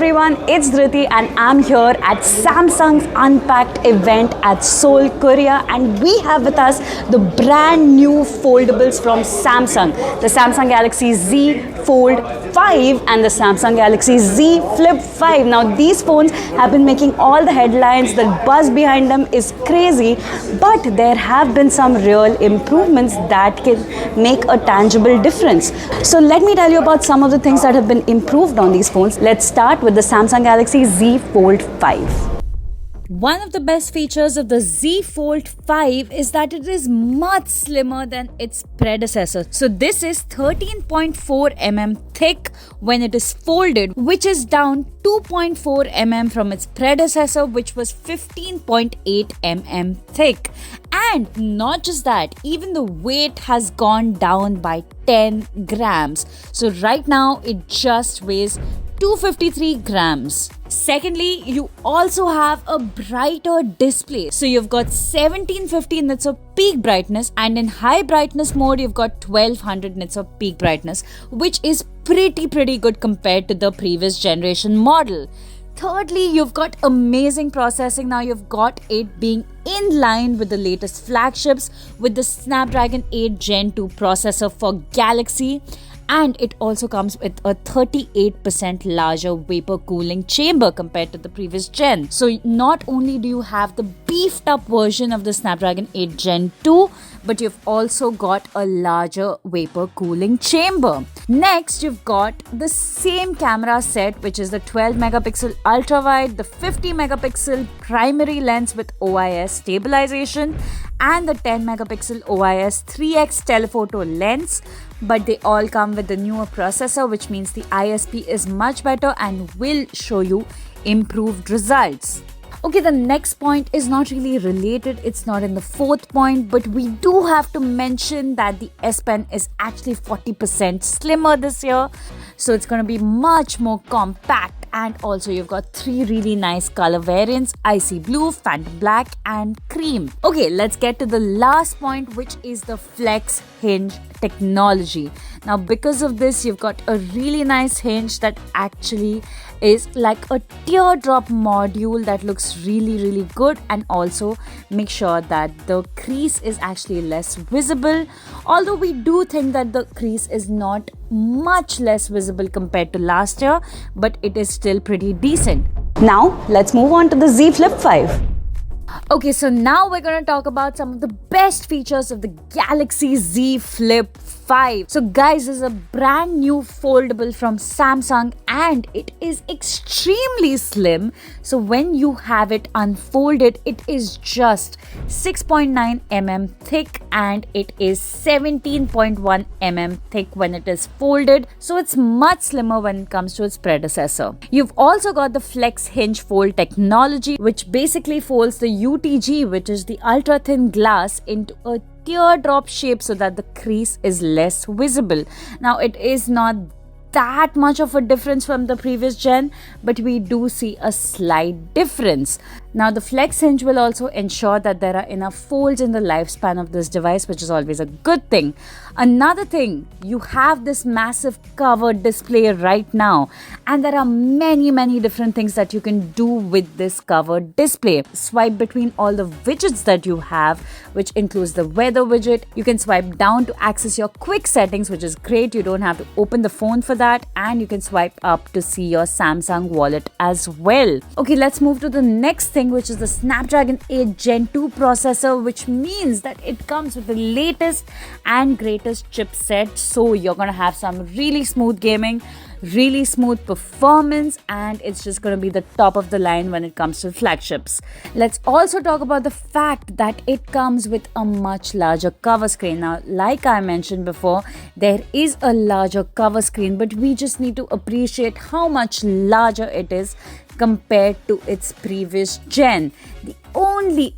everyone, it's Dhriti and I'm here at Samsung's Unpacked event at Seoul, Korea, and we have with us the brand new foldables from Samsung, the Samsung Galaxy Z Fold 5 and the Samsung Galaxy Z Flip 5. Now these phones have been making all the headlines, the buzz behind them is crazy, but there have been some real improvements that can make a tangible difference. So let me tell you about some of the things that have been improved on these phones. Let's start with the Samsung Galaxy Z Fold 5. One of the best features of the Z Fold 5 is that it is much slimmer than its predecessor. So this is 13.4 mm thick when it is folded, which is down 2.4 mm from its predecessor, which was 15.8 mm thick. And not just that, even the weight has gone down by 10 grams. So right now it just weighs 253 grams. Secondly, you also have a brighter display. So you've got 1750 nits of peak brightness, and in high brightness mode you've got 1200 nits of peak brightness, which is pretty good compared to the previous generation model. Thirdly, you've got amazing processing. Now you've got it being in line with the latest flagships with the Snapdragon 8 Gen 2 processor for Galaxy. And it also comes with a 38% larger vapor cooling chamber compared to the previous gen. So not only do you have the beefed up version of the Snapdragon 8 Gen 2, but you've also got a larger vapor cooling chamber. Next, you've got the same camera set, which is the 12 megapixel ultra wide, the 50 megapixel primary lens with OIS stabilization, and the 10 megapixel OIS 3x telephoto lens. But they all come with the newer processor, which means the ISP is much better and will show you improved results. Okay, the next point is not really related, it's not in the fourth point, but we do have to mention that the S Pen is actually 40% slimmer this year. So it's going to be much more compact. And also you've got 3 really nice color variants: icy blue, phantom black, and cream. Okay, let's get to the last point, which is the flex hinge technology. Now because of this, you've got a really nice hinge that actually is like a teardrop module that looks really good, and also make sure that the crease is actually less visible, although we do think that the crease is not much less visible compared to last year, but it is still pretty decent. Now let's move on to the Z Flip 5. Okay, so now we're going to talk about some of the best features of the Galaxy Z Flip 5. So guys, this is a brand new foldable from Samsung and it is extremely slim. So when you have it unfolded, it is just 6.9 mm thick and it is 17.1 mm thick when it is folded. So it's much slimmer when it comes to its predecessor. You've also got the flex hinge fold technology, which basically folds the UTG, which is the ultra thin glass, into a teardrop shape so that the crease is less visible. Now it is not that much of a difference from the previous gen, but we do see a slight difference. Now the flex hinge will also ensure that there are enough folds in the lifespan of this device, which is always a good thing. Another thing, you have this massive covered display right now, and there are many different things that you can do with this covered display. Swipe between all the widgets that you have, which includes the weather widget. You can swipe down to access your quick settings, which is great. You don't have to open the phone for that, and you can swipe up to see your Samsung wallet as well. Okay, let's move to the next thing, which is the Snapdragon 8 Gen 2 processor, which means that it comes with the latest and greatest chipset. So you're gonna have some really smooth gaming, really smooth performance, and it's just going to be the top of the line when it comes to flagships. Let's also talk about the fact that it comes with a much larger cover screen. Now, like I mentioned before, there is a larger cover screen, but we just need to appreciate how much larger it is compared to its previous gen. The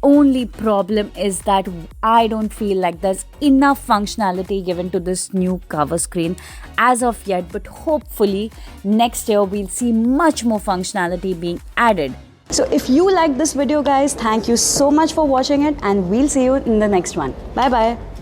only problem is that I don't feel like there's enough functionality given to this new cover screen as of yet, but hopefully next year we'll see much more functionality being added. So if you like this video guys, thank you so much for watching it and we'll see you in the next one. Bye bye.